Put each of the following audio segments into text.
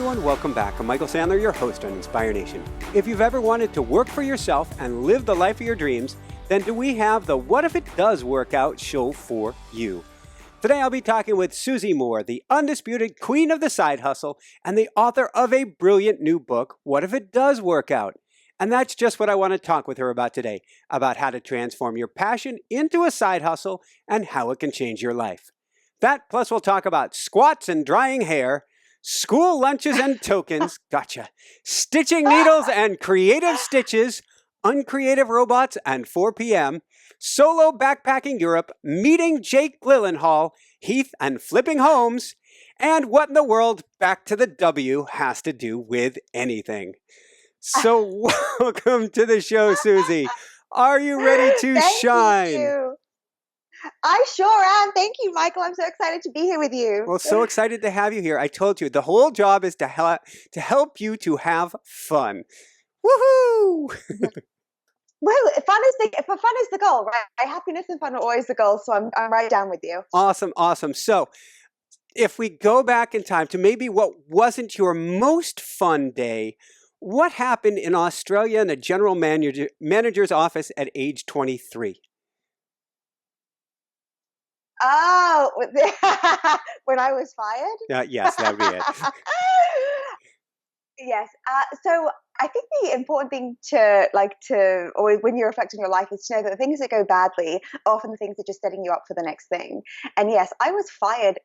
everyone, welcome back. I'm Michael Sandler, your host on Inspire Nation. If you've ever wanted to work for yourself and live the life of your dreams, then do we have the What If It Does Work Out show for you. Today I'll be talking with Susie Moore, the undisputed queen of the side hustle and the author of a brilliant new book, What If It Does Work Out? And that's just what I want to talk with her about today, about how to transform your passion into a side hustle and how it can change your life. That plus we'll talk about squats and drying hair, school lunches and tokens, gotcha, stitching needles and creative stitches, uncreative robots and 4 p.m., solo backpacking Europe, meeting Jake Gyllenhaal, Heath and flipping homes, and what in the world Back to the W has to do with anything. So welcome to the show, Susie. Are you ready to shine? Thank you. I sure am. Thank you, Michael. I'm so excited to be here with you. Well, so excited to have you here. I told you, the whole job is to help you to have fun. Woohoo! Well, fun is the goal, right? Happiness and fun are always the goal, so I'm right down with you. Awesome, awesome. So if we go back in time to maybe what wasn't your most fun day, what happened in Australia in a general manager's office at age 23? Oh, when I was fired? Yes, that would be it. Yes. So I think the important thing to always, when you're reflecting your life, is to know that the things that go badly are often the things that are just setting you up for the next thing. And yes, I was fired,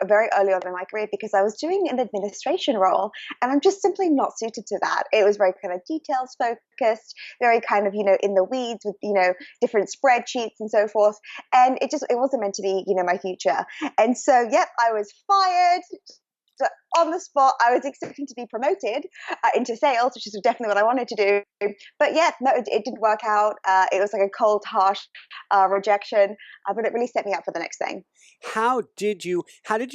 very early on in my career because I was doing an administration role, and I'm just simply not suited to that. It was very kind of details focused, very kind of, in the weeds with, different spreadsheets and so forth. And it wasn't meant to be, my future. And so, yep, I was fired. So on the spot, I was expecting to be promoted into sales, which is definitely what I wanted to do. But yeah, no, it didn't work out. It was like a cold, harsh rejection, but it really set me up for the next thing. How did you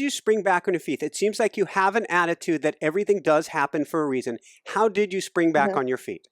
spring back on your feet? It seems like you have an attitude that everything does happen for a reason. How did you spring back on your feet?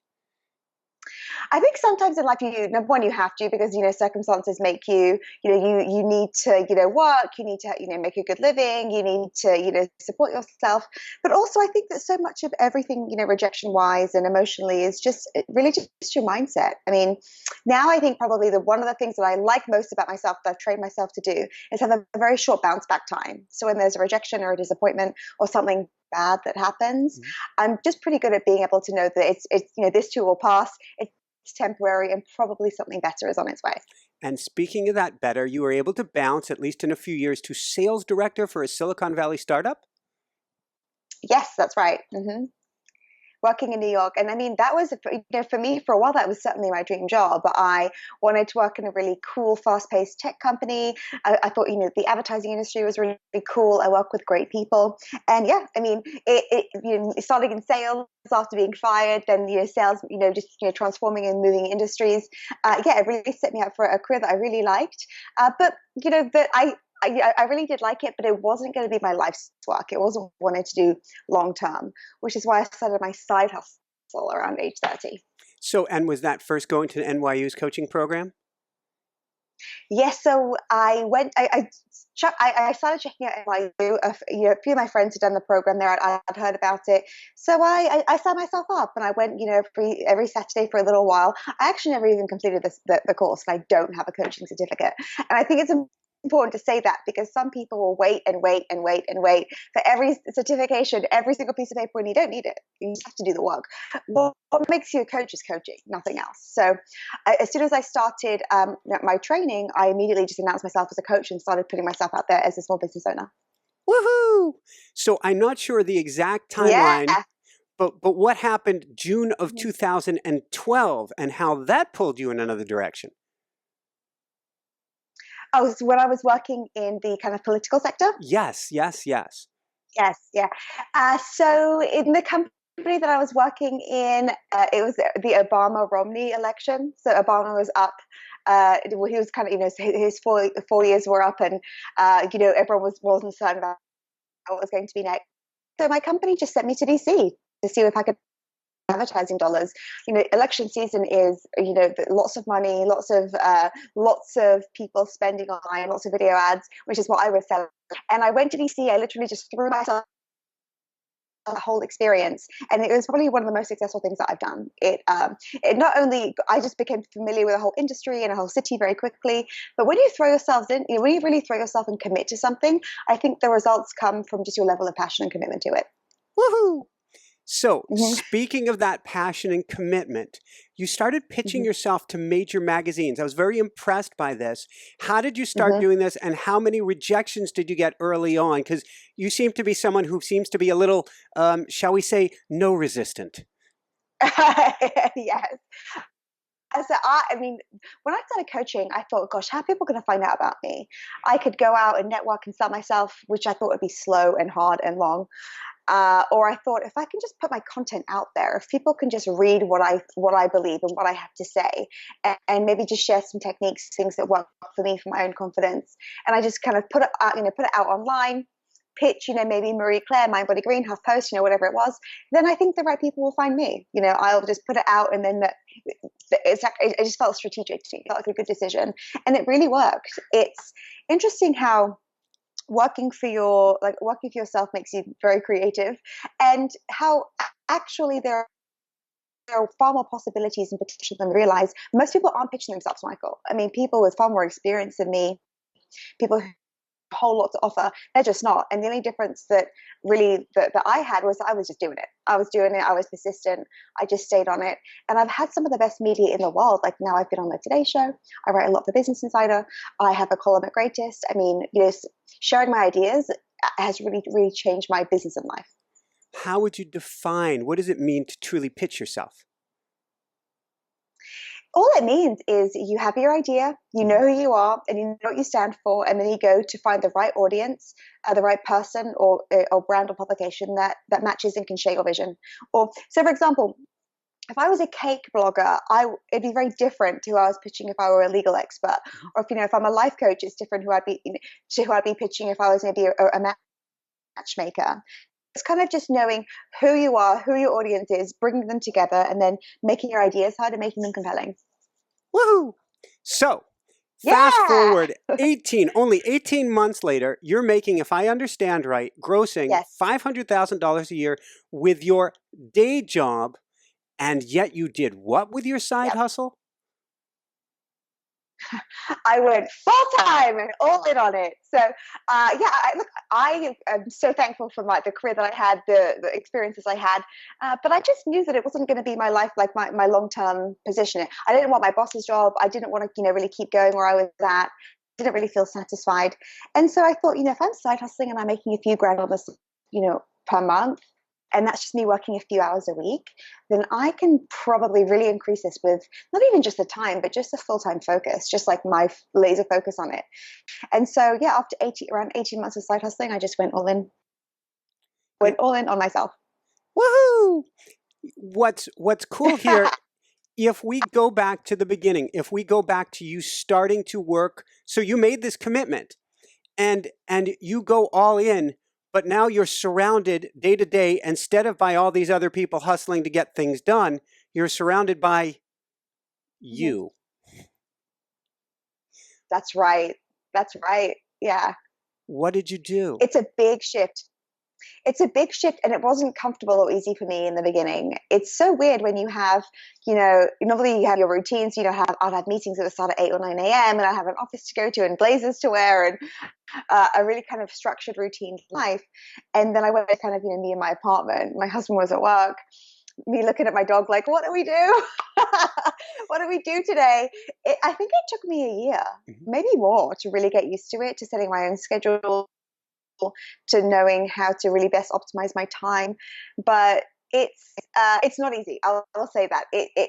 I think sometimes in life, number one, you have to, because, circumstances make you, you need to, work, you need to, make a good living, you need to, support yourself. But also I think that so much of everything, rejection wise and emotionally is just really just your mindset. I mean, now I think probably one of the things that I like most about myself, that I've trained myself to do, is have a very short bounce back time. So when there's a rejection or a disappointment or something bad that happens, I'm just pretty good at being able to know that it's this too will pass. It's temporary, and probably something better is on its way. And speaking of that better, you were able to bounce, at least in a few years, to sales director for a Silicon Valley startup? Yes, that's right. Working in New York. And I mean, that was, for me, for a while, that was certainly my dream job. I wanted to work in a really cool, fast-paced tech company. I thought, the advertising industry was really cool. I work with great people. And yeah, I mean, starting in sales after being fired, then, sales, transforming and moving industries. It really set me up for a career that I really liked. I really did like it, but it wasn't going to be my life's work. It wasn't wanted to do long term, which is why I started my side hustle around age 30. So, and was that first going to NYU's coaching program? Yes. So I went, I started checking out NYU. A few of my friends had done the program there. I'd heard about it. So I signed myself up, and I went, every Saturday for a little while. I actually never even completed the course, and I don't have a coaching certificate. And I think it's important to say that, because some people will wait and wait and wait and wait for every certification, every single piece of paper, and you don't need it. You just have to do the work. What makes you a coach is coaching, nothing else. So as soon as I started my training, I immediately just announced myself as a coach and started putting myself out there as a small business owner. Woohoo! So I'm not sure the exact timeline, but what happened June of 2012 and how that pulled you in another direction? Oh, so when I was working in the kind of political sector? Yes. Yes, yeah. So in the company that I was working in, it was the Obama-Romney election. So Obama was up. He was kind of, his 4 years were up, and, everyone wasn't certain about what was going to be next. So my company just sent me to DC to see if I could advertising dollars. Election season is, lots of money, lots of people spending online, lots of video ads, which is what I was selling. And I went to DC. I literally just threw myself whole experience, and it was probably one of the most successful things that I've done. It not only I just became familiar with the whole industry and a whole city very quickly, but when you throw yourselves in, when you really throw yourself and commit to something, I think the results come from just your level of passion and commitment to it. Woohoo! So, Mm-hmm. speaking of that passion and commitment, you started pitching Mm-hmm. yourself to major magazines. I was very impressed by this. How did you start Mm-hmm. doing this, and how many rejections did you get early on? Because you seem to be someone who seems to be a little, shall we say, no resistant. Yes. So I mean, when I started coaching, I thought, gosh, how are people going to find out about me? I could go out and network and sell myself, which I thought would be slow and hard and long. Or I thought, if I can just put my content out there, if people can just read what I believe and what I have to say, and maybe just share some techniques, things that work for me for my own confidence, and I just kind of put it out online, pitch, maybe Marie Claire, Mind Body Green, HuffPost, whatever it was, then I think the right people will find me. I'll just put it out, and then it just felt strategic to me. It felt like a good decision, and it really worked. It's interesting how working for yourself makes you very creative, and how actually there are far more possibilities and potential than realize. Most people aren't pitching themselves, Michael. I mean, people with far more experience than me, people who a whole lot to offer, they're just not. And the only difference that I had was I was just doing it. I was doing it. I was persistent. I just stayed on it. And I've had some of the best media in the world. Like now I've been on the Today Show. I write a lot for Business Insider. I have a column at Greatest. I mean, sharing my ideas has really, really changed my business and life. How would you define, what does it mean to truly pitch yourself? All it means is you have your idea, you know who you are, and you know what you stand for, and then you go to find the right audience, the right person or brand or publication that matches and can share your vision. So, for example, if I was a cake blogger, it'd be very different to who I was pitching if I were a legal expert, or if I'm a life coach, it's different who I'd be pitching if I was maybe a matchmaker. It's kind of just knowing who you are, who your audience is, bringing them together, and then making your ideas heard and making them compelling. Woohoo! So, fast forward only 18 months later, you're making, if I understand right, grossing Yes. $500,000 a year with your day job, and yet you did what with your side hustle? I went full time and all in on it. So, I am so thankful for the career that I had, the experiences I had. But I just knew that it wasn't going to be my life, like my long term position. I didn't want my boss's job. I didn't want to, really keep going where I was at. Didn't really feel satisfied. And so I thought, if I'm side hustling and I'm making a few grand on this, per month, and that's just me working a few hours a week, then I can probably really increase this with not even just the time, but just a full-time focus, just like my laser focus on it. And so, after around 18 months of side hustling, I just went all in on myself. Woohoo! What's cool here, if we go back to the beginning, if we go back to you starting to work, so you made this commitment and you go all in, but now you're surrounded day to day, instead of by all these other people hustling to get things done, you're surrounded by you. That's right. Yeah. What did you do? It's a big shift. And it wasn't comfortable or easy for me in the beginning. It's so weird when you have, normally you have your routines, I'd have meetings that would start at 8 or 9 a.m. and I have an office to go to and blazers to wear and a really kind of structured routine life. And then I went to kind of, me in my apartment. My husband was at work, me looking at my dog like, what do we do? What do we do today? I think it took me a year, maybe more, to really get used to it, to setting my own schedule, to knowing how to really best optimize my time. But it's not easy. I'll say that.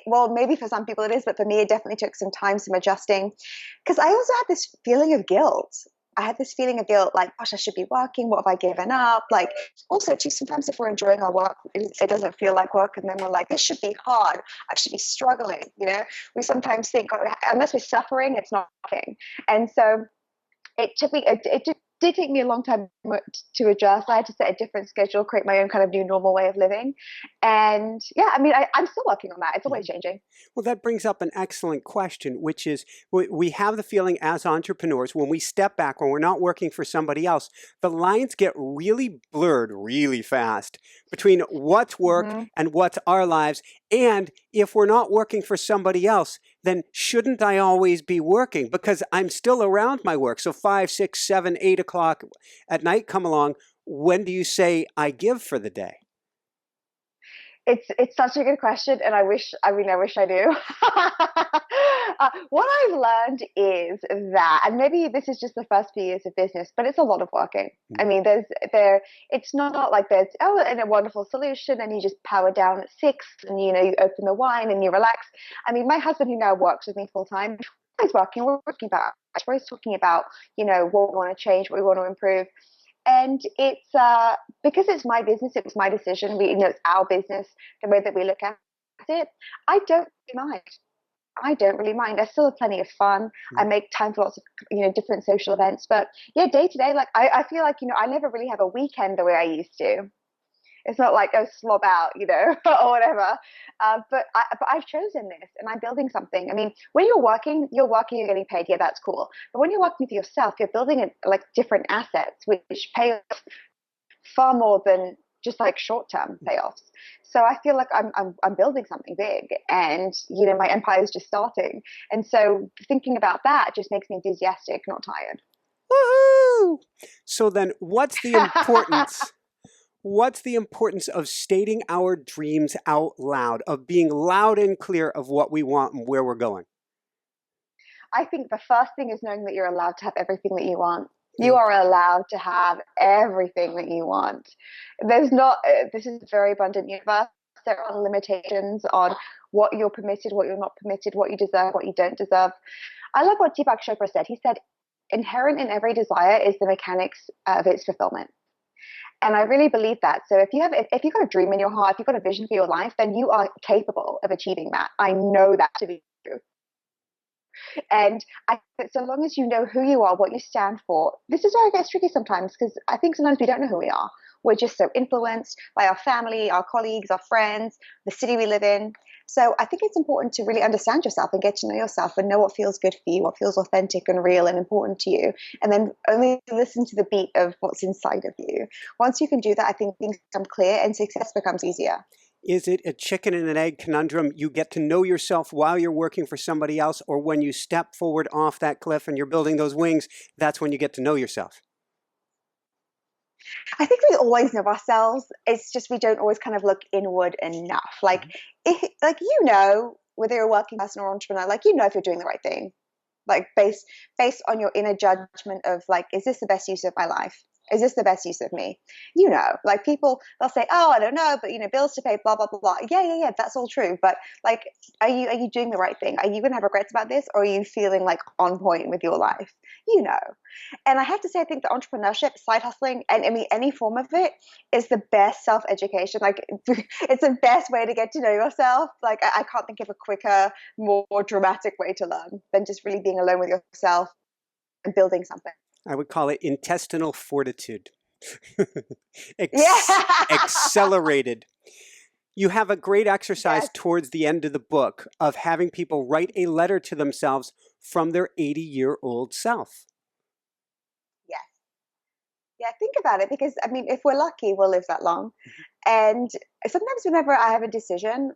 Well, maybe for some people it is, but for me it definitely took some time, some adjusting, because I also had this feeling of guilt. Like, gosh, I should be working. What have I given up? Like, also too, sometimes if we're enjoying our work, it doesn't feel like work, and then we're like, this should be hard. I should be struggling. We sometimes think, unless we're suffering, it's not working. And so it did take me a long time to adjust. I had to set a different schedule, create my own kind of new normal way of living. And yeah, I mean, I'm still working on that. It's always changing. Well, that brings up an excellent question, which is we have the feeling as entrepreneurs, when we step back, when we're not working for somebody else, the lines get really blurred really fast between what's work and what's our lives. And if we're not working for somebody else, then shouldn't I always be working? Because I'm still around my work. So 5, 6, 7, 8 o'clock at night come along. When do you say I give for the day? It's such a good question, and I wish I knew. What I've learned is that, and maybe this is just the first few years of business, but it's a lot of working. I mean, it's not like there's and a wonderful solution, and you just power down at 6, and you open the wine and you relax. I mean, my husband, who now works with me full time, he's working. We're working about. We're always talking about what we want to change, what we want to improve. And it's because it's my business, it was my decision. It's our business, the way that we look at it. I don't really mind. I don't really mind. I still have plenty of fun. I make time for lots of different social events. But yeah, day to day, like I feel like I never really have a weekend the way I used to. It's not like slob out, or whatever. But I've chosen this, and I'm building something. I mean, when you're working, you're getting paid. Yeah, that's cool. But when you're working for yourself, you're building like different assets, which pay off far more than just like short-term payoffs. So I feel like I'm building something big, and my empire is just starting. And so thinking about that just makes me enthusiastic, not tired. Woohoo! So then, what's the importance? What's the importance of stating our dreams out loud, of being loud and clear of what we want and where we're going? I think the first thing is knowing that you're allowed to have everything that you want. You are allowed to have everything that you want. This is a very abundant universe. There are limitations on what you're permitted, what you're not permitted, what you deserve, what you don't deserve. I love what Deepak Chopra said. He said, inherent in every desire is the mechanics of its fulfillment. And I really believe that. So if you've got a dream in your heart, if you've got a vision for your life, then you are capable of achieving that. I know that to be true. And so long as you know who you are, what you stand for, this is where it gets tricky sometimes, because I think sometimes we don't know who we are. We're just so influenced by our family, our colleagues, our friends, the city we live in. So I think it's important to really understand yourself and get to know yourself and know what feels good for you, what feels authentic and real and important to you, and then only listen to the beat of what's inside of you. Once you can do that, I think things become clear and success becomes easier. Is it a chicken and an egg conundrum? You get to know yourself while you're working for somebody else, or when you step forward off that cliff and you're building those wings, that's when you get to know yourself? I think we always know ourselves. It's just we don't always kind of look inward enough. Like, whether you're a working person or entrepreneur, like if you're doing the right thing, like based on your inner judgment of like, is this the best use of my life? Is this the best use of me? Like people, they'll say, oh, I don't know, but bills to pay, blah, blah, blah, blah. Yeah, that's all true. But like, are you doing the right thing? Are you going to have regrets about this? Or are you feeling like on point with your life? And I have to say, I think the entrepreneurship, side hustling, and I mean, any form of it is the best self-education. Like it's the best way to get to know yourself. Like I can't think of a quicker, more dramatic way to learn than just really being alone with yourself and building something. I would call it intestinal fortitude. Yeah. Accelerated. You have a great exercise Yes. towards the end of the book of having people write a letter to themselves from their 80-year-old self. Yes. Yeah, think about it, because I mean, if we're lucky, we'll live that long. And sometimes whenever I have a decision,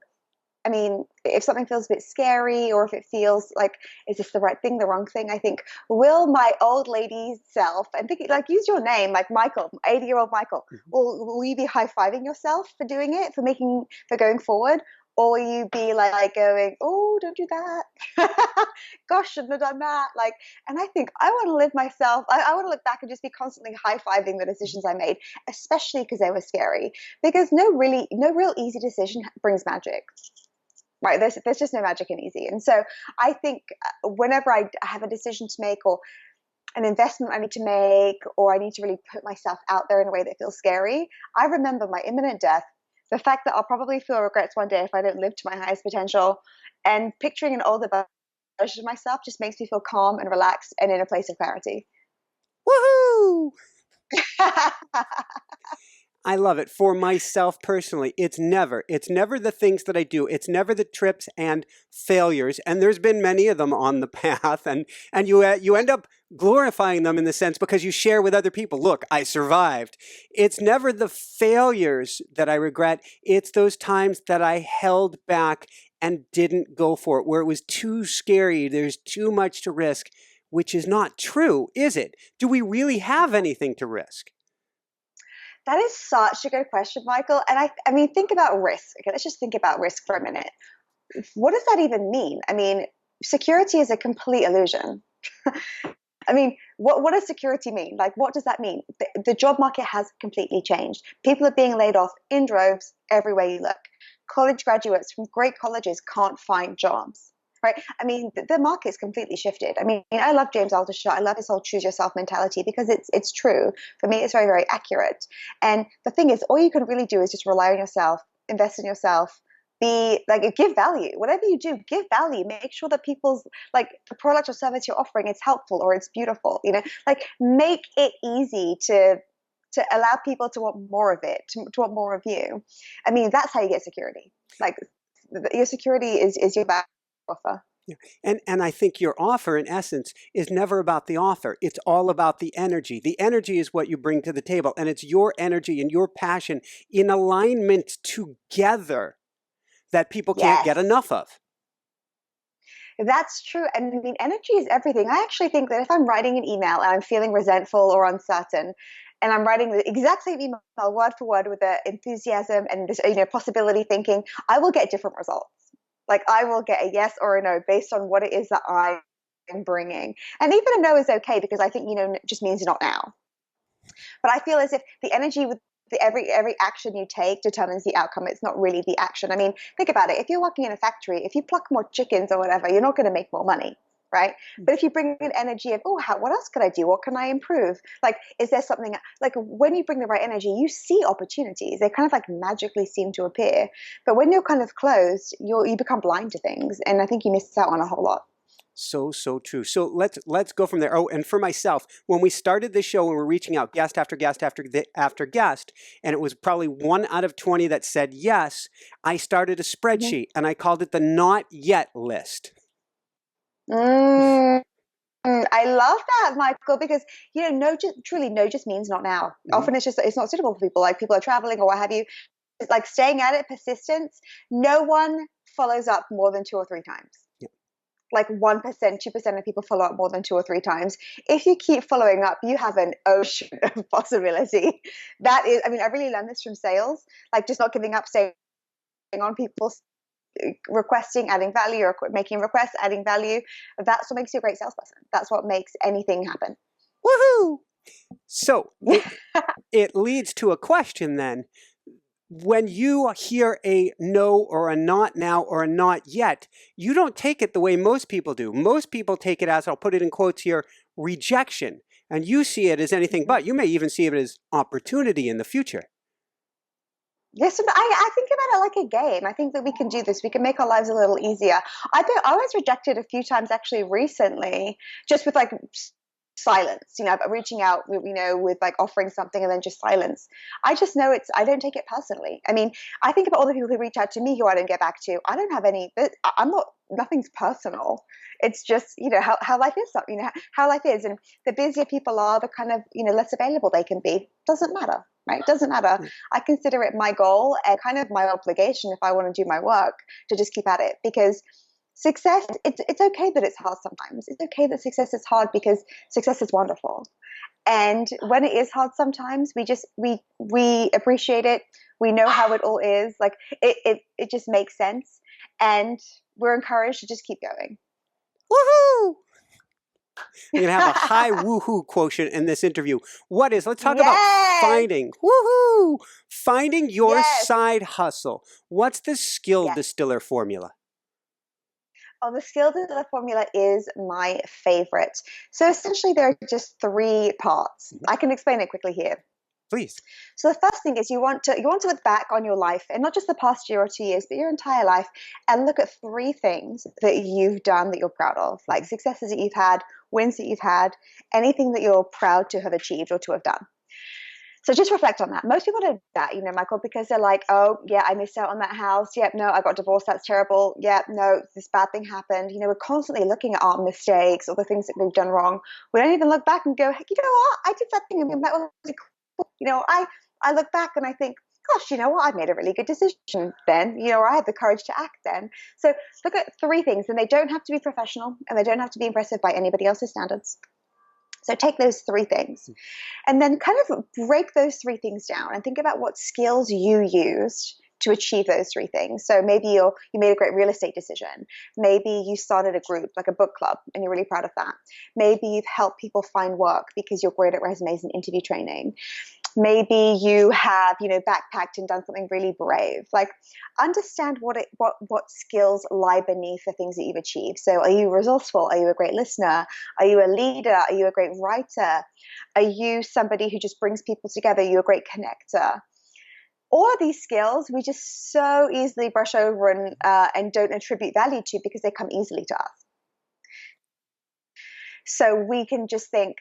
I mean, if something feels a bit scary, or if it feels like, is this the right thing, the wrong thing? I think, will my old lady self, and think, like, use your name, like Michael, 80-year-old Michael, will you be high-fiving yourself for doing it, for going forward? Or will you be like going, oh, don't do that. Gosh, shouldn't have done that. Like, and I think I want to live myself. I want to look back and just be constantly high-fiving the decisions I made, especially because they were scary. Because no real easy decision brings magic. Right, there's just no magic in easy. And so I think whenever I have a decision to make, or an investment I need to make, or I need to really put myself out there in a way that feels scary, I remember my imminent death, the fact that I'll probably feel regrets one day if I don't live to my highest potential, and picturing an older version of myself just makes me feel calm and relaxed and in a place of clarity. Woohoo! I love it. For myself personally, it's never the things that I do. It's never the trips and failures. And there's been many of them on the path, and you end up glorifying them in the sense because you share with other people. Look, I survived. It's never the failures that I regret. It's those times that I held back and didn't go for it, where it was too scary. There's too much to risk, which is not true, is it? Do we really have anything to risk? That is such a good question, Michael. And I mean, think about risk. Okay, let's just think about risk for a minute. What does that even mean? I mean, security is a complete illusion. I mean, what does security mean? Like, what does that mean? The job market has completely changed. People are being laid off in droves everywhere you look. College graduates from great colleges can't find jobs, right? I mean, the market's completely shifted. I mean, I love James Altucher. I love his whole choose yourself mentality because it's true. For me, it's very, very accurate. And the thing is, all you can really do is just rely on yourself, invest in yourself, be like, give value. Whatever you do, give value. Make sure that people's, like, the product or service you're offering, it's helpful or it's beautiful. You know, like, make it easy to allow people to want more of it, to want more of you. I mean, that's how you get security. Like, your security is your back offer. Yeah. And I think your offer, in essence, is never about the offer. It's all about the energy. The energy is what you bring to the table, and it's your energy and your passion in alignment together that people can't get Yes. enough of. That's true. And I mean, energy is everything. I actually think that if I'm writing an email and I'm feeling resentful or uncertain, and I'm writing the exact same email word for word with the enthusiasm and this, possibility thinking, I will get different results. Like, I will get a yes or a no based on what it is that I'm bringing. And even a no is okay because I think, just means not now. But I feel as if the energy with every action you take determines the outcome. It's not really the action. I mean, think about it. If you're working in a factory, if you pluck more chickens or whatever, you're not going to make more money, right? But if you bring an energy of, what else could I do? What can I improve? Like, is there something, like, when you bring the right energy, you see opportunities. They kind of like magically seem to appear. But when you're kind of closed, you become blind to things. And I think you miss out on a whole lot. So true. So let's go from there. Oh, and for myself, when we started this show and we're reaching out guest after guest after guest, and it was probably 1 out of 20 that said yes, I started a spreadsheet and I called it the not yet list. I love that, Michael, because no just means not now. Often it's not suitable for people. Like, people are traveling or what have you. It's like staying at it, persistence. No one follows up more than 2 or 3 times. Like 1%, 2% of people follow up more than 2 or 3 times. If you keep following up, you have an ocean of possibility. That is, I mean, I really learned this from sales, like just not giving up, staying on people, requesting, adding value, or making requests, adding value. That's what makes you a great salesperson. That's what makes anything happen. Woohoo! So it leads to a question then. When you hear a no or a not now or a not yet, you don't take it the way most people do. Most people take it as, I'll put it in quotes here, rejection. And you see it as anything but. You may even see it as opportunity in the future. Yes, I think about it like a game. I think that we can do this. We can make our lives a little easier. I was rejected a few times actually recently, just with like silence, reaching out, with like offering something and then just silence. I just know I don't take it personally. I mean, I think about all the people who reach out to me who I don't get back to. I don't have any, nothing's personal. It's just, how life is, how life is. And the busier people are, the kind of, less available they can be. Doesn't matter, right? Doesn't matter. I consider it my goal and kind of my obligation if I want to do my work to just keep at it, because success, it's okay that it's hard sometimes. It's okay that success is hard because success is wonderful. And when it is hard sometimes, we appreciate it. We know how it all is. Like, it just makes sense. And we're encouraged to just keep going. Woohoo! You're going to have a high woohoo quotient in this interview. Let's talk about finding your side hustle. What's the skill distiller formula? Oh, the skill distiller formula is my favorite. So essentially there are just 3 parts. I can explain it quickly here. Please. So the first thing is you want to look back on your life, and not just the past year or 2 years, but your entire life, and look at 3 things that you've done that you're proud of, like successes that you've had, wins that you've had, anything that you're proud to have achieved or to have done. So just reflect on that. Most people don't do that, Michael, because they're like, oh, yeah, I missed out on that house. Yep, no, I got divorced. That's terrible. Yep, no, this bad thing happened. We're constantly looking at our mistakes or the things that we've done wrong. We don't even look back and go, hey, you know what? I did that thing and that was really cool. I look back and I think, gosh, you know what? I made a really good decision then. Or I had the courage to act then. So look at 3 things, and they don't have to be professional and they don't have to be impressive by anybody else's standards. So take those 3 things and then kind of break those 3 things down and think about what skills you used to achieve those 3 things. So maybe you made a great real estate decision. Maybe you started a group like a book club and you're really proud of that. Maybe you've helped people find work because you're great at resumes and interview training. Maybe you have, backpacked and done something really brave. Like, understand what skills lie beneath the things that you've achieved. So are you resourceful? Are you a great listener? Are you a leader? Are you a great writer? Are you somebody who just brings people together? Are you a great connector? All of these skills we just so easily brush over and don't attribute value to because they come easily to us. So we can just think,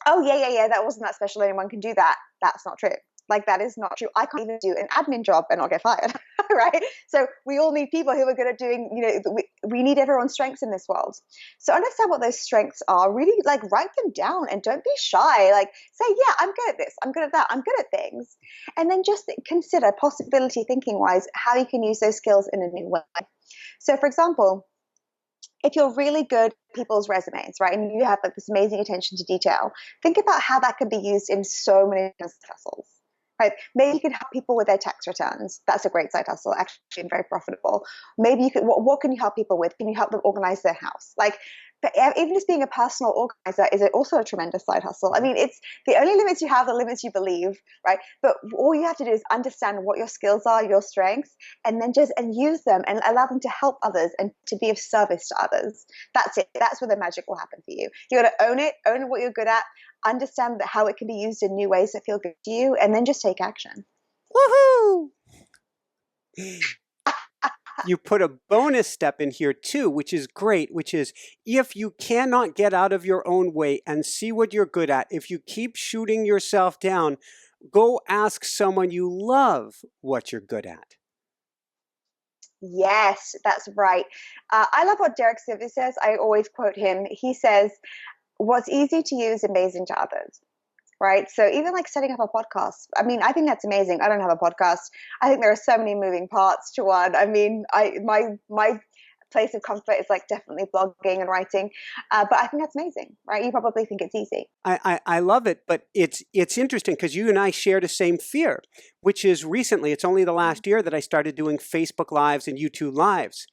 oh, yeah, that wasn't that special. Anyone can do that. That's not true. Like, that is not true. I can't even do an admin job and not get fired, right? So we all need people who are good at doing, we need everyone's strengths in this world. So understand what those strengths are. Really, write them down and don't be shy. Say, yeah, I'm good at this. I'm good at that. I'm good at things. And then just consider possibility thinking-wise how you can use those skills in a new way. So, for example, if you're really good at people's resumes, right, and you have this amazing attention to detail, think about how that can be used in so many business hustles, right? Maybe you can help people with their tax returns. That's a great side hustle, actually, and very profitable. Maybe you could. What can you help people with? Can you help them organize their house? But even just being a personal organizer is also a tremendous side hustle. I mean, it's the only limits you have, the limits you believe, right? But all you have to do is understand what your skills are, your strengths, and then use them and allow them to help others and to be of service to others. That's it. That's where the magic will happen for you. You got to own what you're good at, understand how it can be used in new ways that feel good to you, and then just take action. Woohoo! You put a bonus step in here too, which is great, which is if you cannot get out of your own way and see what you're good at, if you keep shooting yourself down, go ask someone you love what you're good at. Yes, that's right. I love what Derek Sivers says. I always quote him. He says, what's easy to you is amazing to others. Right. So even setting up a podcast, I mean, I think that's amazing. I don't have a podcast. I think there are so many moving parts to one. I mean, my place of comfort is definitely blogging and writing. But I think that's amazing, right? You probably think it's easy. I love it, but it's interesting because you and I share the same fear, which is recently, it's only the last year that I started doing Facebook Lives and YouTube Lives.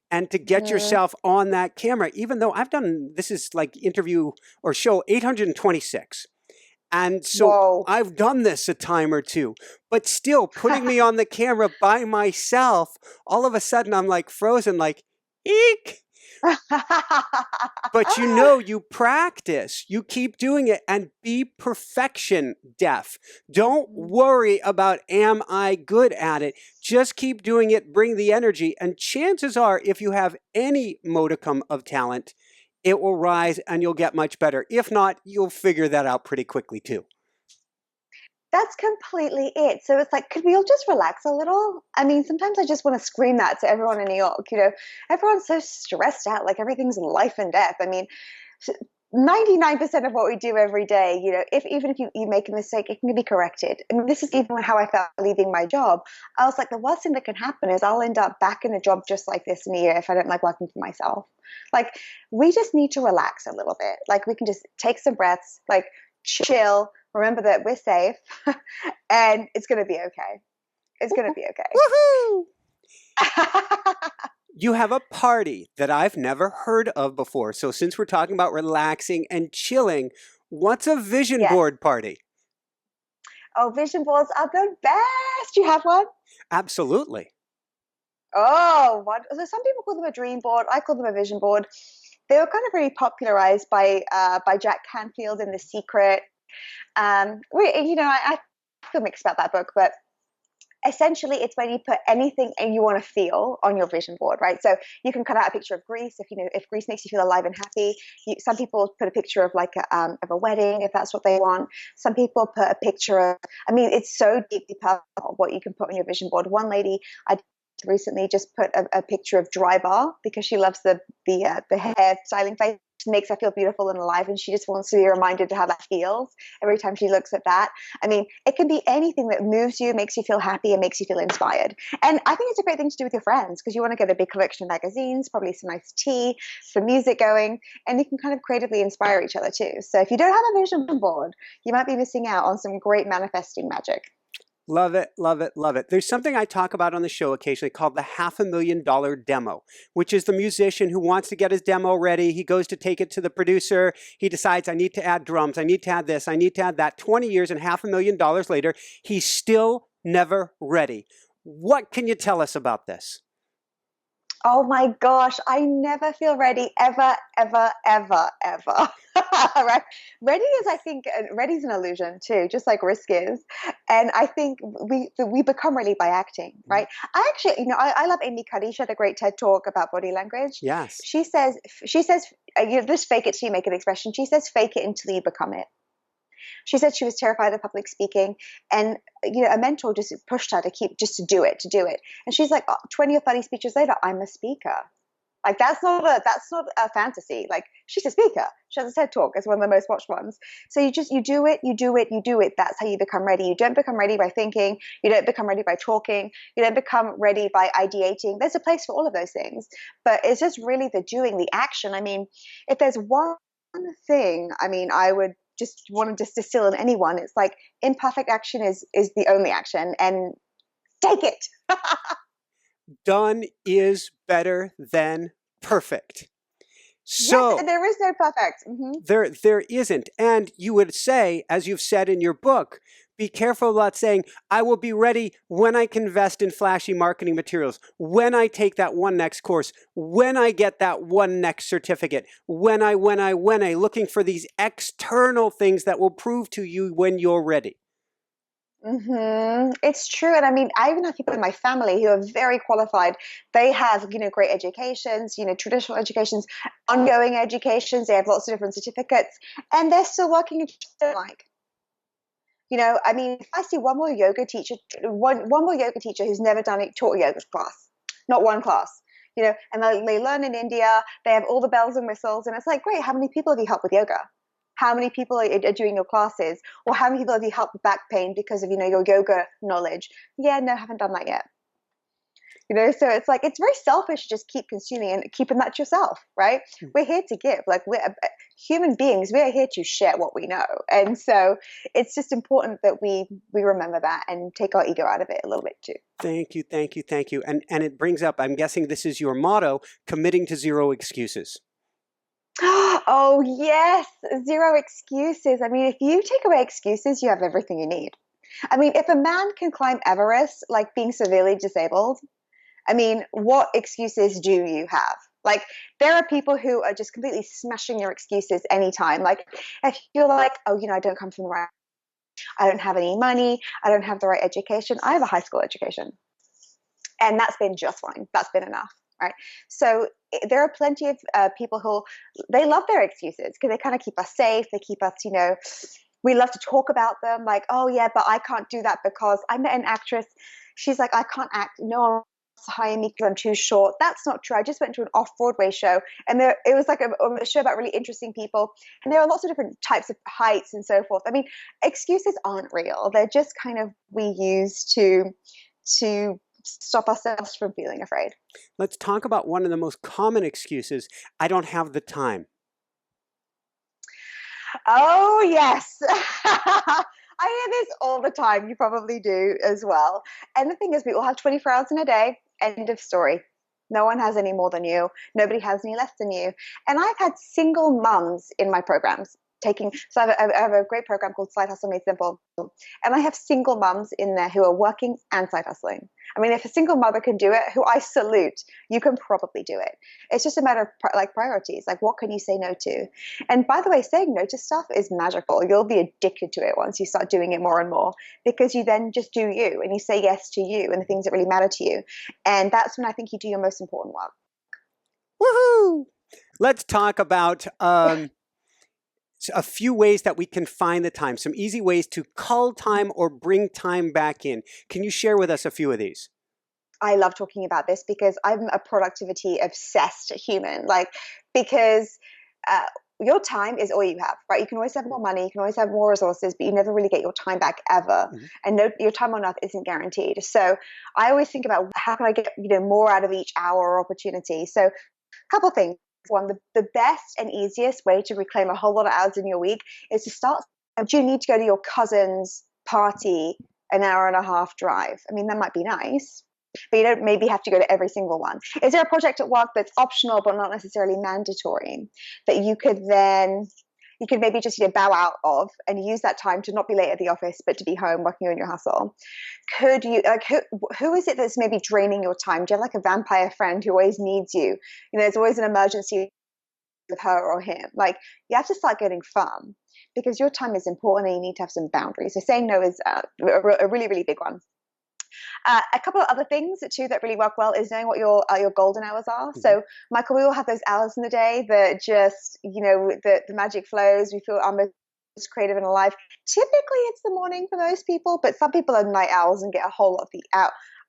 And to get yourself on that camera, even though I've done, this is interview or show 826. And so Whoa. I've done this a time or two, but still putting me on the camera by myself, all of a sudden I'm frozen, eek. But you practice, you keep doing it and be perfection deaf. Don't worry about, am I good at it? Just keep doing it, bring the energy. And chances are, if you have any modicum of talent, it will rise and you'll get much better. If not, you'll figure that out pretty quickly too. That's completely it. So it's could we all just relax a little? I mean, sometimes I just want to scream that to everyone in New York. Everyone's so stressed out, everything's life and death. I mean, 99% of what we do every day, even if you make a mistake, it can be corrected. I mean, this is even how I felt leaving my job. I was the worst thing that can happen is I'll end up back in a job just like this in a year if I don't like working for myself. We just need to relax a little bit. We can just take some breaths, chill, remember that we're safe, and it's going to be okay. It's going to be okay. Woohoo! You have a party that I've never heard of before. So since we're talking about relaxing and chilling, what's a vision board party? Oh, vision boards are the best. You have one? Absolutely. Oh, what? So some people call them a dream board. I call them a vision board. They were kind of really popularized by Jack Canfield in The Secret. I feel mixed about that book, but essentially it's when you put anything and you want to feel on your vision board, right? So you can cut out a picture of Greece if Greece makes you feel alive and happy. Some people put a picture of like of a wedding if that's what they want. Some people put a picture of, I mean, it's so deeply personal what you can put on your vision board. One lady I recently just put a picture of dry bar because she loves the hair styling face. It makes her feel beautiful and alive, and she just wants to be reminded how that feels every time she looks at that. I mean, it can be anything that moves you, makes you feel happy, and makes you feel inspired. And I think it's a great thing to do with your friends because you want to get a big collection of magazines, probably some nice tea, some music going, and you can kind of creatively inspire each other too. So if you don't have a vision board, you might be missing out on some great manifesting magic. Love it, love it, love it. There's something I talk about on the show occasionally called the $500,000 demo, which is the musician who wants to get his demo ready. He goes to take it to the producer. He decides, I need to add drums. I need to add this. I need to add that. 20 years and $500,000 later, he's still never ready. What can you tell us about this? Oh my gosh, I never feel ready ever, ever, ever, ever. Right? Ready's an illusion too, just like risk is. And I think we become ready by acting, right? I actually, I love Amy Cuddy. She had a great TED talk about body language. Yes. She says, this fake it till you make it expression. She says, fake it until you become it. She said she was terrified of public speaking, and a mentor just pushed her to do it. And she's like, 20 or 30 speeches later, I'm a speaker. Like that's not a fantasy. Like she's a speaker. She has a TED talk as one of the most watched ones. So you do it. That's how you become ready. You don't become ready by thinking. You don't become ready by talking. You don't become ready by ideating. There's a place for all of those things, but it's just really the doing, the action. I mean, if there's one thing, I would just want to just distill in anyone. It's like imperfect action is the only action, and take it. Done is better than perfect. So yes, there is no perfect. Mm-hmm. There isn't. And you would say, as you've said in your book, be careful about saying, I will be ready when I can invest in flashy marketing materials, when I take that one next course, when I get that one next certificate, when I, looking for these external things that will prove to you when you're ready. It's true. And I even have people in my family who are very qualified. They have, great educations, traditional educations, ongoing educations. They have lots of different certificates, and they're still working like. If I see one more yoga teacher who's never taught a yoga class, not one class, and they learn in India, they have all the bells and whistles, and it's like, great, how many people have you helped with yoga? How many people are doing your classes? Or how many people have you helped with back pain because of, your yoga knowledge? Yeah, no, haven't done that yet. So it's like, it's very selfish to just keep consuming and keeping that to yourself, right? We're here to give. Like, we're human beings. We are here to share what we know. And so it's just important that we remember that and take our ego out of it a little bit too. Thank you, thank you, thank you. And it brings up, I'm guessing this is your motto, committing to zero excuses. Oh, yes. Zero excuses. If you take away excuses, you have everything you need. If a man can climb Everest, like being severely disabled, what excuses do you have? Like, there are people who are just completely smashing your excuses anytime. Like, if you're like, oh, I don't come from the right, I don't have any money, I don't have the right education. I have a high school education. And that's been just fine. That's been enough. Right. So there are plenty of people who, they love their excuses because they kind of keep us safe. They keep us, we love to talk about them. Like, oh yeah, but I can't do that because I met an actress. She's like, I can't act. No one wants to hire me because I'm too short. That's not true. I just went to an off-Broadway show, and it was like a show about really interesting people. And there are lots of different types of heights and so forth. Excuses aren't real. They're just kind of, we use to stop ourselves from feeling afraid. Let's talk about one of the most common excuses. I don't have the time. Oh, yes. I hear this all the time. You probably do as well. And the thing is, we all have 24 hours in a day. End of story. No one has any more than you. Nobody has any less than you. And I've had single mums in my programs. I have a great program called Side Hustle Made Simple, and I have single mums in there who are working and side hustling. I mean, if a single mother can do it, who I salute, you can probably do it. It's just a matter of like priorities, like what can you say no to? And by the way, saying no to stuff is magical. You'll be addicted to it once you start doing it more and more, because you then just do you and you say yes to you and the things that really matter to you. And that's when I think you do your most important work. Woohoo! Let's talk about a few ways that we can find the time, some easy ways to cull time or bring time back in. Can you share with us a few of these? I love talking about this because I'm a productivity obsessed human, because your time is all you have, right? You can always have more money, you can always have more resources, but you never really get your time back ever. Mm-hmm. And your time on earth isn't guaranteed. So I always think about how can I get more out of each hour or opportunity. So a couple of things. One, the best and easiest way to reclaim a whole lot of hours in your week is to start. Do you need to go to your cousin's party an hour and a half drive? I mean, that might be nice, but you don't maybe have to go to every single one. Is there a project at work that's optional but not necessarily mandatory that you could maybe just bow out of and use that time to not be late at the office but to be home working on your hustle? Could you who is it that's maybe draining your time? Do you have like a vampire friend who always needs you? There's always an emergency with her or him. Like, you have to start getting firm because your time is important and you need to have some boundaries. So saying no is a really, really big one. A couple of other things too that really work well is knowing what your golden hours are. Mm-hmm. So, Michael, we all have those hours in the day that just, the magic flows. We feel our most creative and alive. Typically, it's the morning for most people, but some people are night owls and get a whole lot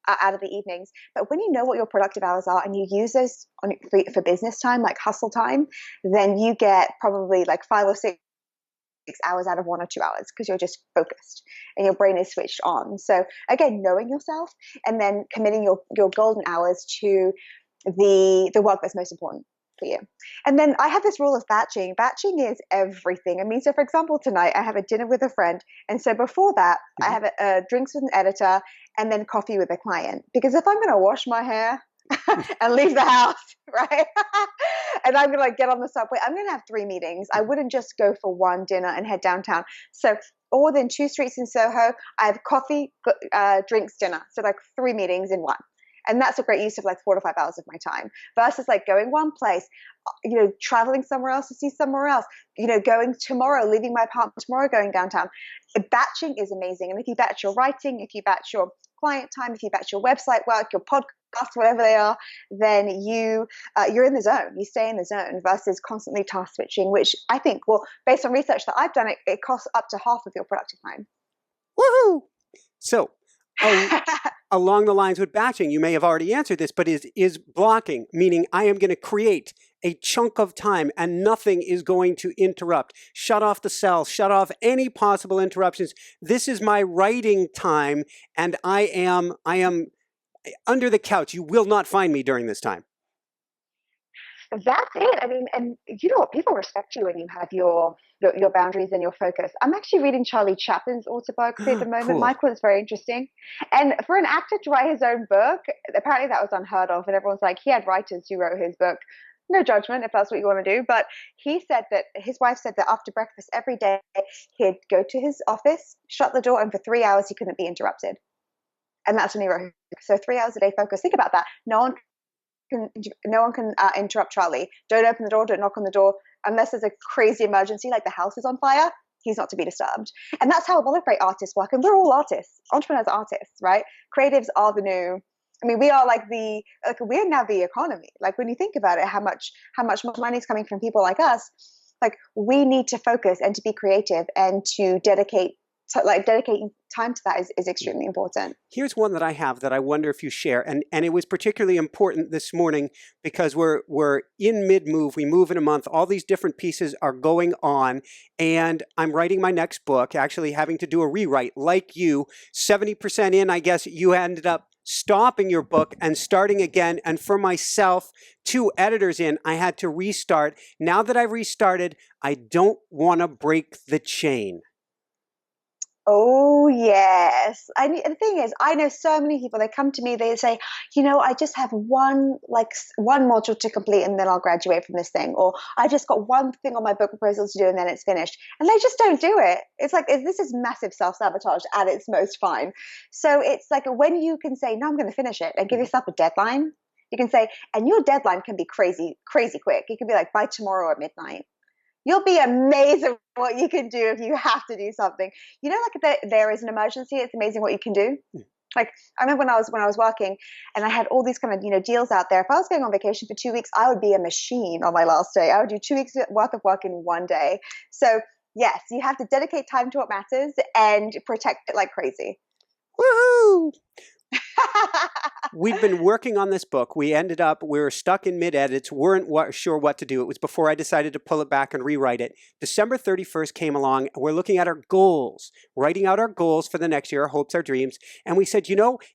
out of the evenings. But when you know what your productive hours are and you use those for business time, like hustle time, then you get probably like 5 or 6 hours out of 1 or 2 hours because you're just focused and your brain is switched on. So again, knowing yourself and then committing your golden hours to the work that's most important for you. And then I have this rule of batching. Batching is everything. I mean, so for example, tonight I have a dinner with a friend. And so before that, I have a drinks with an editor and then coffee with a client. Because if I'm going to wash my hair and leave the house, right? And I'm going to get on the subway, I'm going to have 3 meetings. I wouldn't just go for one dinner and head downtown. So all within 2 streets in Soho, I have coffee, drinks, dinner. So 3 meetings in one. And that's a great use of 4 to 5 hours of my time versus going one place, traveling somewhere else to see somewhere else, going tomorrow, leaving my apartment tomorrow, going downtown. Batching is amazing. And if you batch your writing, if you batch your client time, if you batch your website work, your podcast, whatever they are, then you're in the zone. You stay in the zone versus constantly task switching, which I think, based on research that I've done, it costs up to half of your productive time. Woohoo! So, along the lines with batching, you may have already answered this, but is blocking, meaning I am going to create a chunk of time and nothing is going to interrupt. Shut off the cell, shut off any possible interruptions. This is my writing time and I am under the couch. You will not find me during this time. That's it. I mean, and people respect you when you have your boundaries and your focus. I'm actually reading Charlie Chaplin's autobiography at the moment. Cool. Michael is very interesting. And for an actor to write his own book, apparently that was unheard of. And everyone's like, he had writers who wrote his book. No judgment if that's what you want to do. But he said that his wife said that after breakfast every day, he'd go to his office, shut the door, and for 3 hours he couldn't be interrupted. And that's when he wrote. So 3 hours a day focus. Think about that. No one can interrupt Charlie. Don't open the door, don't knock on the door unless there's a crazy emergency like the house is on fire. He's not to be disturbed. And that's how a lot of great artists work. And we're all artists. Entrepreneurs are artists, right? Creatives are the new, we are we're now the economy. When you think about it, how much money is coming from people like us, we need to focus and to be creative and to dedicating time to that is extremely important. Here's one that I have that I wonder if you share, and it was particularly important this morning because we're in mid-move. We move in a month. All these different pieces are going on, and I'm writing my next book, actually having to do a rewrite. Like you, 70% in, I guess you ended up stopping your book and starting again. And for myself, 2 editors in, I had to restart. Now that I've restarted, I don't want to break the chain. Oh yes. The thing is, I know so many people. They come to me. They say, I just have one module to complete, and then I'll graduate from this thing. Or I just got one thing on my book proposal to do, and then it's finished. And they just don't do it. It's like this is massive self-sabotage at its most fine. So it's like when you can say, "No, I'm going to finish it," and give yourself a deadline. You can say, and your deadline can be crazy, crazy quick. It can be like by tomorrow at midnight. You'll be amazed at what you can do if you have to do something. Like there is an emergency. It's amazing what you can do. Like I remember when I was working, and I had all these kind of deals out there. If I was going on vacation for 2 weeks, I would be a machine on my last day. I would do 2 weeks worth of work in one day. So yes, you have to dedicate time to what matters and protect it like crazy. Woohoo! We'd been working on this book. We were stuck in mid-edits, weren't sure what to do. It was before I decided to pull it back and rewrite it. December 31st came along, and we're looking at our goals, writing out our goals for the next year, our hopes, our dreams. And we said,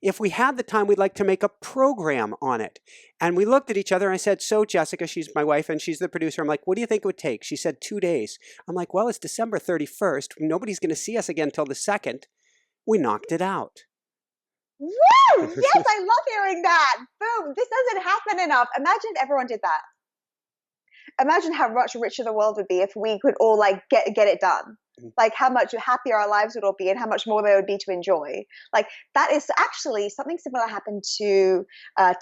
if we had the time, we'd like to make a program on it. And we looked at each other, and I said, so Jessica, she's my wife, and she's the producer. I'm like, what do you think it would take? She said 2 days. I'm like, well, it's December 31st. Nobody's going to see us again until the 2nd. We knocked it out. Woo! Yes, I love hearing that. Boom. This doesn't happen enough. Imagine if everyone did that. Imagine how much richer the world would be if we could all get it done. Like how much happier our lives would all be, and how much more there would be to enjoy. Like that is actually something similar happened to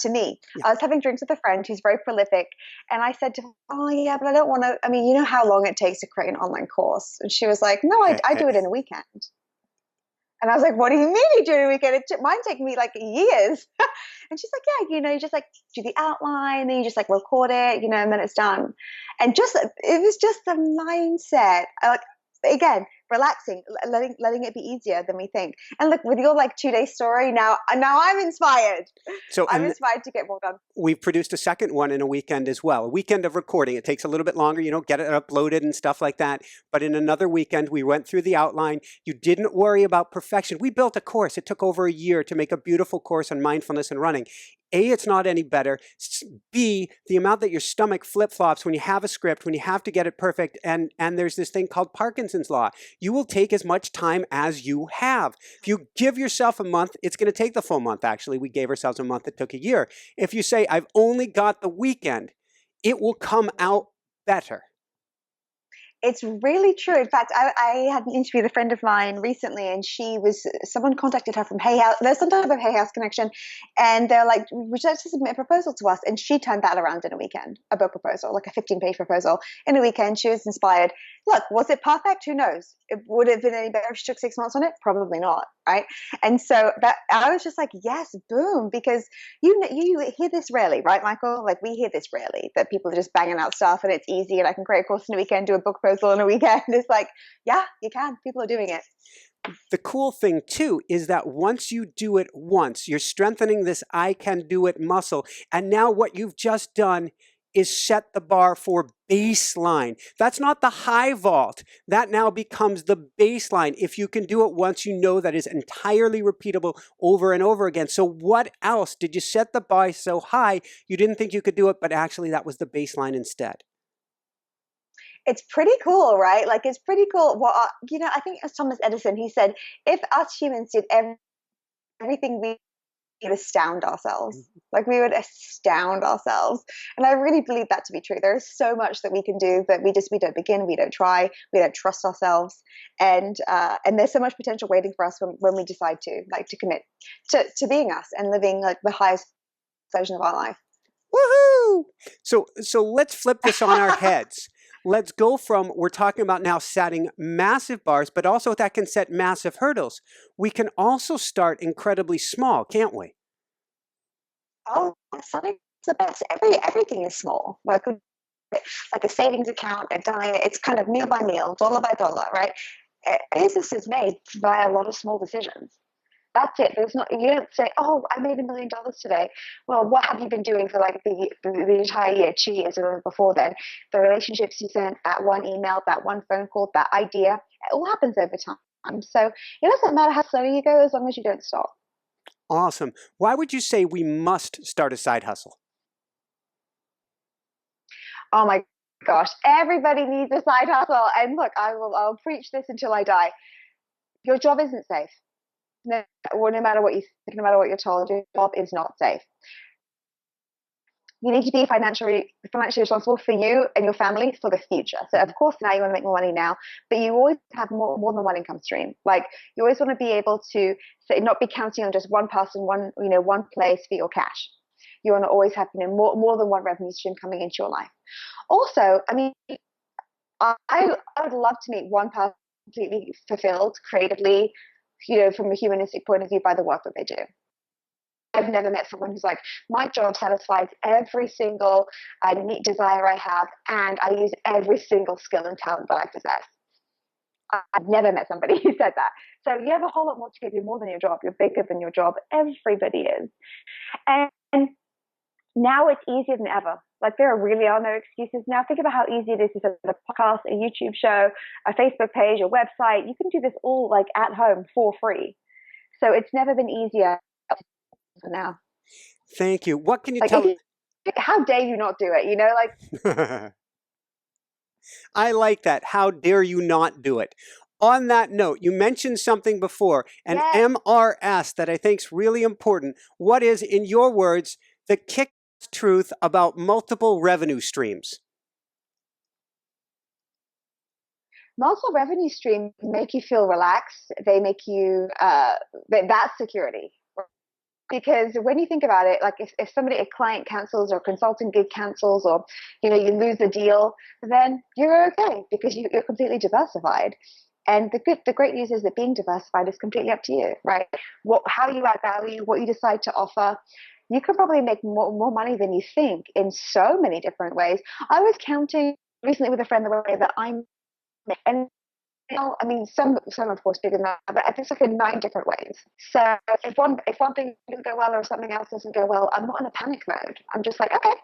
me. Yeah. I was having drinks with a friend who's very prolific, and I said to her, "Oh yeah, but I don't want to. I mean, you know how long it takes to create an online course?" And she was like, "No, I do it in a weekend." And I was like, what do you mean you do it in a weekend? Mine take me like years. And she's like, yeah, you just like do the outline, then you just like record it, and then it's done. And it was just the mindset. Again, relaxing, letting it be easier than we think. And look, with your 2-day story, now I'm inspired. So I'm inspired to get more done. We've produced a second one in a weekend as well. A weekend of recording. It takes a little bit longer, get it uploaded and stuff like that. But in another weekend, we went through the outline. You didn't worry about perfection. We built a course. It took over a year to make a beautiful course on mindfulness and running. A, it's not any better. B, the amount that your stomach flip-flops when you have a script, when you have to get it perfect, and there's this thing called Parkinson's Law. You will take as much time as you have. If you give yourself a month, it's going to take the full month, actually. We gave ourselves a month that took a year. If you say, I've only got the weekend, it will come out better. It's really true. In fact, I had an interview with a friend of mine recently, and someone contacted her from Hay House. There's some type of Hay House connection, and they're like, would you like to submit a proposal to us? And she turned that around in a weekend, a book proposal, like a 15-page proposal in a weekend. She was inspired. Look, was it perfect? Who knows? It would have been any better if she took 6 months on it? Probably not, right? And so that I was just like, yes, boom, because you hear this rarely, right, Michael? Like we hear this rarely, that people are just banging out stuff and it's easy and I can create a course in a weekend, do a book proposal in a weekend. It's like, yeah, you can. People are doing it. The cool thing, too, is that once you do it once, you're strengthening this I can do it muscle. And now what you've just done is set the bar for baseline. That's not the high vault. That now becomes the baseline. If you can do it once, you know that is entirely repeatable over and over again. So what else? Did you set the bar so high you didn't think you could do it, but actually that was the baseline instead? It's pretty cool, right? Like it's pretty cool. Well, I think it was Thomas Edison. He said, if us humans did everything we would astound ourselves. Like we would astound ourselves. And I really believe that to be true. There is so much that we can do that we don't begin, we don't try, we don't trust ourselves. And there's so much potential waiting for us when we decide to commit to being us and living like the highest version of our life. Woohoo! So let's flip this on our heads. Let's go from, we're talking about now setting massive bars, but also that can set massive hurdles. We can also start incredibly small, can't we? Oh, something's the best. Everything is small. Like a savings account, a diet, it's kind of meal by meal, dollar by dollar, right? Business is made by a lot of small decisions. That's it. You don't say, oh, I made $1 million today. Well, what have you been doing for like the entire year, 2 years or before then? The relationships you sent, that one email, that one phone call, that idea, it all happens over time. So it doesn't matter how slow you go as long as you don't stop. Awesome. Why would you say we must start a side hustle? Oh my gosh, everybody needs a side hustle. And look, I'll preach this until I die. Your job isn't safe. No, no matter what you think, no matter what you're told, your job is not safe. You need to be financially responsible for you and your family for the future. So of course now you want to make more money now, but you always have more than one income stream. Like you always want to be able to say, not be counting on just one person, one place for your cash. You want to always have more than one revenue stream coming into your life. Also, I mean, I would love to meet one person completely fulfilled creatively, from a humanistic point of view by the work that they do. I've never met someone who's like, my job satisfies every single neat desire I have, and I use every single skill and talent that I possess. I've never met somebody who said that. So you have a whole lot more to give. You're more than your job. You're bigger than your job. Everybody is. And now it's easier than ever. Like there really are no excuses now. Think about how easy it is to set a podcast, a YouTube show, a Facebook page, a website. You can do this all like at home for free. So it's never been easier now. Thank you. What can you tell? How dare you not do it? Like. I like that. How dare you not do it? On that note, you mentioned something before, an MRS that I think is really important. What is, in your words, the kick truth about multiple revenue streams? Multiple revenue streams make you feel relaxed. They make you, that's security. Because when you think about it, like if a client cancels or a consulting gig cancels or, you lose a deal, then you're okay because you're completely diversified. And the great news is that being diversified is completely up to you, right? How you add value, what you decide to offer. You can probably make more money than you think in so many different ways. I was counting recently with a friend the way that and I mean, some of course bigger than that, but I think it's like in 9 different ways. So if one thing doesn't go well or something else doesn't go well, I'm not in a panic mode. I'm just like, okay,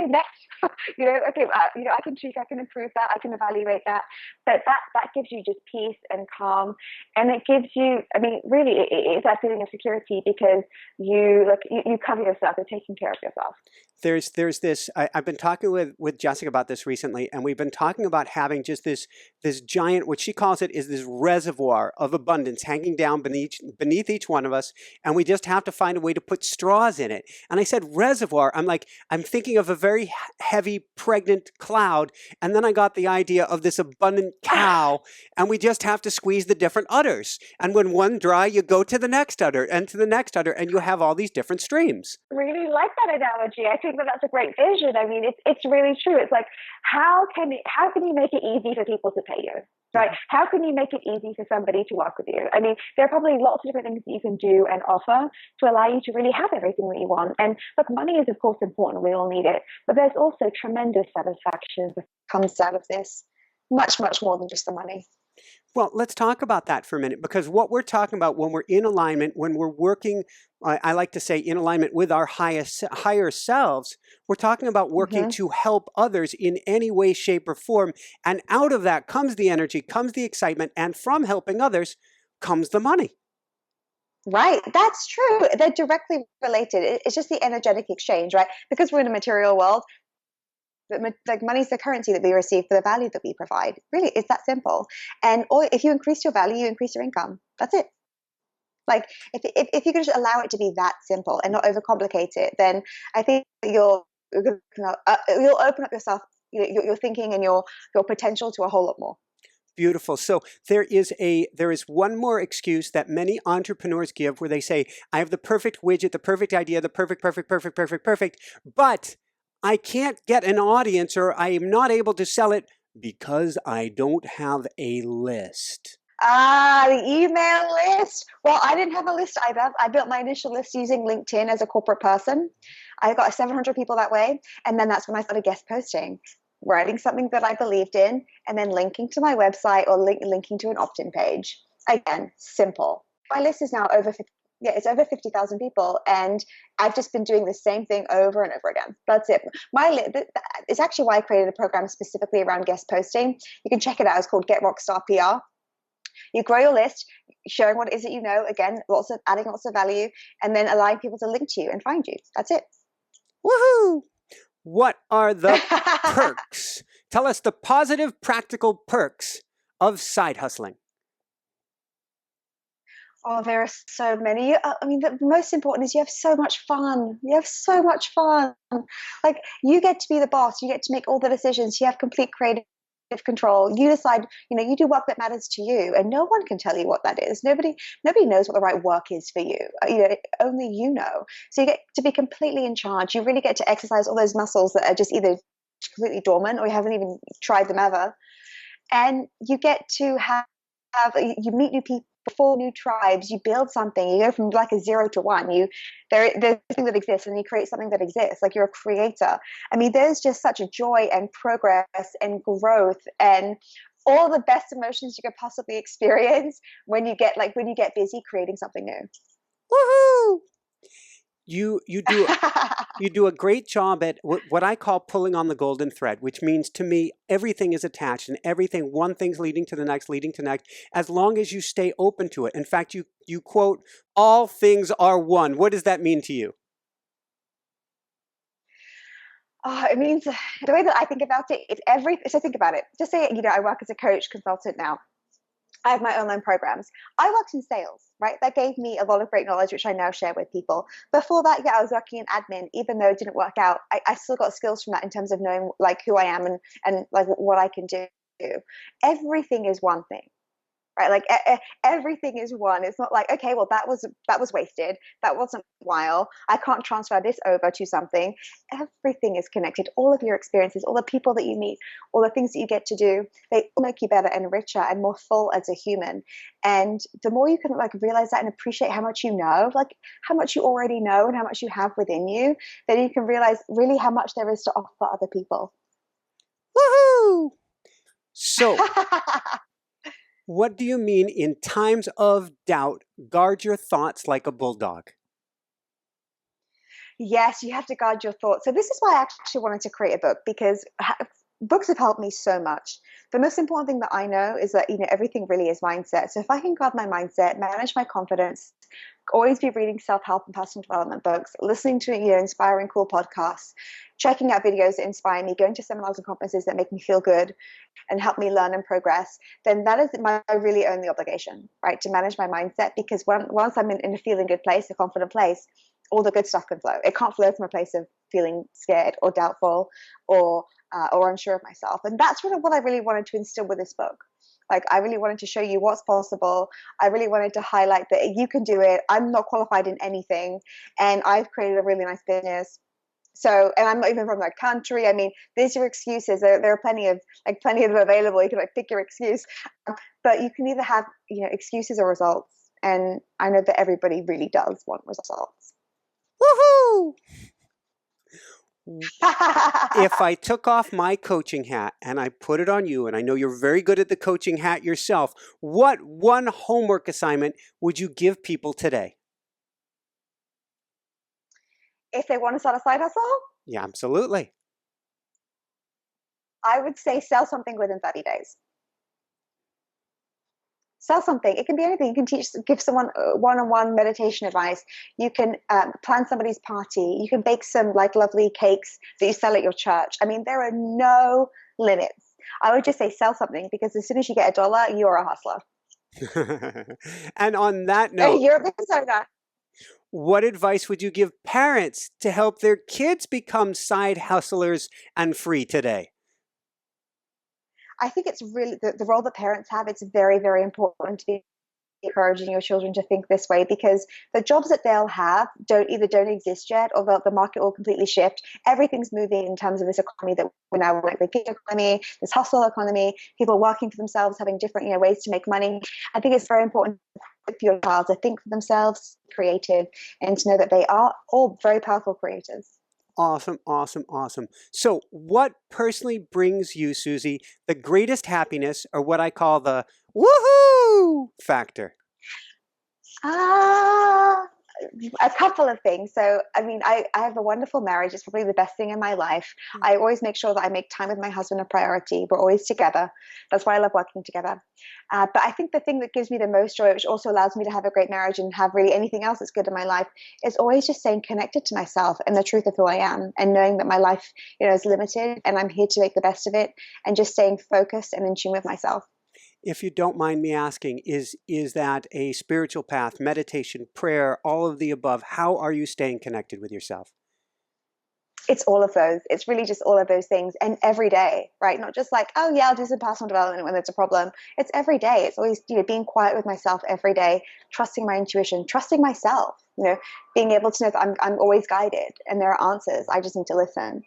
next. I can tweak, I can improve that, I can evaluate that. But that gives you just peace and calm, and it gives you, I mean, really, it's that feeling of security because you cover yourself, you're taking care of yourself. There's this, I've been talking with Jessica about this recently, and we've been talking about having just this giant, what she calls it is this reservoir of abundance hanging down beneath each one of us, and we just have to find a way to put straws in it. And I said reservoir, I'm thinking of a very heavy pregnant cloud, and then I got the idea of this abundant cow, and we just have to squeeze the different udders. And when one dry, you go to the next udder and to the next udder, and you have all these different streams. Really like that analogy. I think that's a great vision. I mean, it's really true. It's like, how can you make it easy for people to pay you, right? How can you make it easy for somebody to work with you? I mean, there are probably lots of different things that you can do and offer to allow you to really have everything that you want. And look, money is of course important. We all need it, but there's also tremendous satisfaction that comes out of this. Much, much more than just the money. Well, let's talk about that for a minute, because what we're talking about when we're in alignment, when we're working, I like to say in alignment with our higher selves, we're talking about working to help others in any way, shape, or form. And out of that comes the energy, comes the excitement, and from helping others comes the money. Right. That's true. They're directly related. It's just the energetic exchange, right? Because we're in a material world, like money is the currency that we receive for the value that we provide. Really, it's that simple. And if you increase your value, you increase your income. That's it. Like if you could just allow it to be that simple and not overcomplicate it, then I think you'll open up yourself, your thinking and your potential to a whole lot more. Beautiful. So there is one more excuse that many entrepreneurs give where they say, I have the perfect widget, the perfect idea, the perfect, but I can't get an audience, or I am not able to sell it because I don't have a list. The email list. Well, I didn't have a list either. I built my initial list using LinkedIn as a corporate person. I got 700 people that way. And then that's when I started guest posting, writing something that I believed in, and then linking to my website or linking to an opt-in page. Again, simple. My list is now over 50,000 people, and I've just been doing the same thing over and over again. That's it. It's actually why I created a program specifically around guest posting. You can check it out. It's called Get Rockstar PR. You grow your list, sharing what it is that you know, again, adding lots of value, and then allowing people to link to you and find you. That's it. Woohoo! What are the perks? Tell us the positive, practical perks of side hustling. Oh, there are so many. I mean, the most important is you have so much fun. You have so much fun. Like, you get to be the boss. You get to make all the decisions. You have complete creative control. You decide, you do work that matters to you, and no one can tell you what that is. Nobody knows what the right work is for you. Only you know. So you get to be completely in charge. You really get to exercise all those muscles that are just either completely dormant or you haven't even tried them ever. And you get to you meet new people, form new tribes, you build something, you go from like a 0 to 1. There's something that exists and you create something that exists, like you're a creator. I mean, there's just such a joy and progress and growth and all the best emotions you could possibly experience when you get busy creating something new. Woohoo! You do a great job at what I call pulling on the golden thread, which means to me everything is attached and one thing's leading to the next, as long as you stay open to it. In fact, you quote, "All things are one." What does that mean to you? It means the way that I think about it, so think about it. Just say, I work as a coach consultant now. I have my online programs. I worked in sales, right? That gave me a lot of great knowledge, which I now share with people. Before that, yeah, I was working in admin. Even though it didn't work out, I still got skills from that in terms of knowing like who I am and like what I can do. Everything is one thing, right? Like everything is one. It's not like, okay, well, that was wasted. That wasn't while. I can't transfer this over to something. Everything is connected. All of your experiences, all the people that you meet, all the things that you get to do, they all make you better and richer and more full as a human. And the more you can like realize that and appreciate how much you know, like how much you already know and how much you have within you, then you can realize really how much there is to offer other people. Woohoo! So, what do you mean in times of doubt, guard your thoughts like a bulldog? Yes, you have to guard your thoughts. So this is why I actually wanted to create a book, because books have helped me so much. The most important thing that I know is that, everything really is mindset. So if I can guard my mindset, manage my confidence, always be reading self-help and personal development books, listening to, inspiring, cool podcasts, checking out videos that inspire me, going to seminars and conferences that make me feel good and help me learn and progress, then that is my really only obligation, right? To manage my mindset, because once I'm in a feeling good place, a confident place, all the good stuff can flow. It can't flow from a place of feeling scared or doubtful or unsure of myself. And that's really what I really wanted to instill with this book. Like, I really wanted to show you what's possible. I really wanted to highlight that you can do it. I'm not qualified in anything, and I've created a really nice business. So, and I'm not even from that country. I mean, there's your excuses. There are plenty of them available. You can pick your excuse, but you can either have excuses or results. And I know that everybody really does want results. Woohoo! If I took off my coaching hat and I put it on you, and I know you're very good at the coaching hat yourself, what one homework assignment would you give people today? If they want to start a side hustle? Yeah, absolutely. I would say sell something within 30 days. Sell something. It can be anything. You can give someone one-on-one meditation advice. You can plan somebody's party. You can bake some lovely cakes that you sell at your church. I mean, there are no limits. I would just say sell something, because as soon as you get $1, you're a hustler. And on that note, you're a business owner. What advice would you give parents to help their kids become side hustlers and free today? I think it's really the role that parents have. It's very, very important to be encouraging your children to think this way, because the jobs that they'll have don't exist yet, or the market will completely shift. Everything's moving in terms of this economy that we're now like the gig economy, this hustle economy, people working for themselves, having different ways to make money. I think it's very important for your child to think for themselves, creative, and to know that they are all very powerful creators. Awesome, awesome, awesome. So what personally brings you, Susie, the greatest happiness, or what I call the woohoo factor? A couple of things. So, I mean, I have a wonderful marriage. It's probably the best thing in my life. I always make sure that I make time with my husband a priority. We're always together. That's why I love working together. But I think the thing that gives me the most joy, which also allows me to have a great marriage and have really anything else that's good in my life, is always just staying connected to myself and the truth of who I am, and knowing that my life, is limited and I'm here to make the best of it, and just staying focused and in tune with myself. If you don't mind me asking, is that a spiritual path, meditation, prayer, all of the above? How are you staying connected with yourself? It's all of those. It's really just all of those things. And every day, right? Not just like, oh yeah, I'll do some personal development when there's a problem. It's every day. It's always, being quiet with myself every day, trusting my intuition, trusting myself, being able to know that I'm always guided and there are answers. I just need to listen.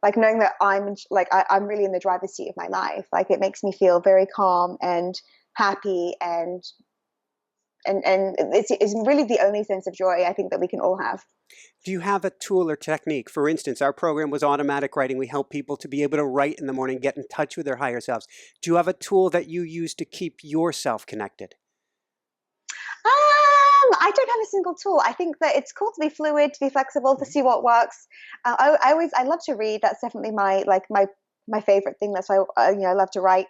Like knowing that I'm really in the driver's seat of my life. Like it makes me feel very calm and happy and it's really the only sense of joy I think that we can all have. Do you have a tool or technique? For instance, our program was automatic writing. We help people to be able to write in the morning, get in touch with their higher selves. Do you have a tool that you use to keep yourself connected? I don't have a single tool. I think that it's cool to be fluid, to be flexible, to see what works. I love to read. That's definitely my favorite thing. That's why I love to write.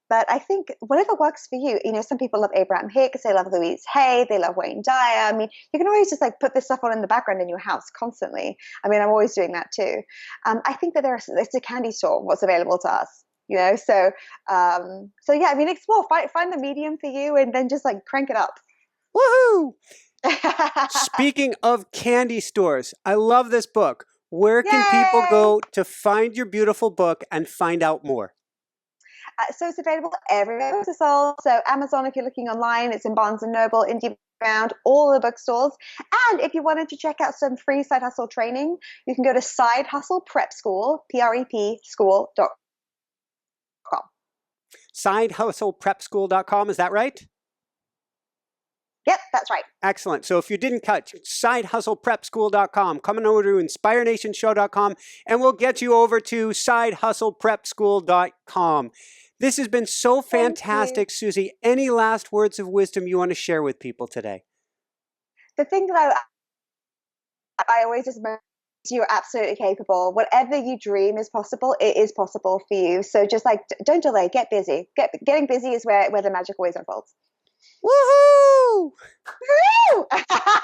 But I think whatever works for you. Some people love Abraham Hicks, they love Louise Hay, they love Wayne Dyer. I mean, you can always just put this stuff on in the background in your house constantly. I mean, I'm always doing that too. I think that it's a candy store what's available to us. So yeah. I mean, explore, find the medium for you, and then just crank it up. Woohoo! Speaking of candy stores, I love this book. Where can people go to find your beautiful book and find out more? So it's available everywhere it's sold. So Amazon, if you're looking online, it's in Barnes & Noble, Indie Bound, all the bookstores. And if you wanted to check out some free side hustle training, you can go to Side Hustle Prep School, PREP school.com. SideHustlePrepSchool.com, is that right? Yep, that's right. Excellent. So if you didn't catch SideHustlePrepSchool.com, come on over to InspireNationShow.com and we'll get you over to SideHustlePrepSchool.com. This has been so fantastic, Susie. Any last words of wisdom you want to share with people today? The thing that I always just remember is you're absolutely capable. Whatever you dream is possible. It is possible for you. So just don't delay. Get busy. Getting busy is where the magic always unfolds. Woohoo! Woo!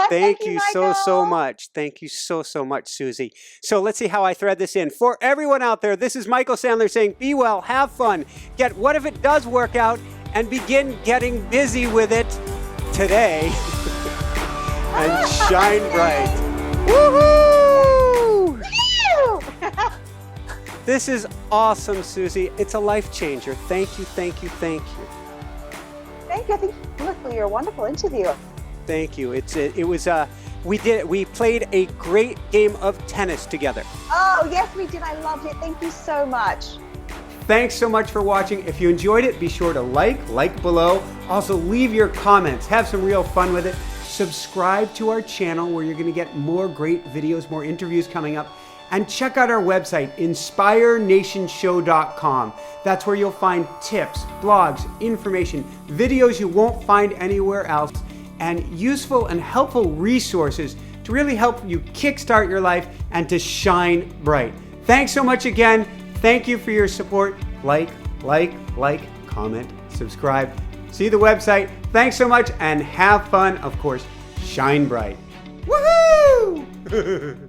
Thank you so much. Thank you so much, Susie. So let's see how I thread this in. For everyone out there, this is Michael Sandler saying, be well, have fun, get what if it does work out, and begin getting busy with it today. And shine bright. Woohoo! This is awesome, Susie. It's a life changer. Thank you, thank you, thank you. Thank you. I think you're a wonderful interview. Thank you. We played a great game of tennis together. Oh, yes, we did. I loved it. Thank you so much. Thanks so much for watching. If you enjoyed it, be sure to like below. Also, leave your comments. Have some real fun with it. Subscribe to our channel where you're going to get more great videos, more interviews coming up. And check out our website, InspireNationShow.com. That's where you'll find tips, blogs, information, videos you won't find anywhere else, and useful and helpful resources to really help you kickstart your life and to shine bright. Thanks so much again. Thank you for your support. Like, comment, subscribe. See the website. Thanks so much and have fun. Of course, shine bright. Woohoo!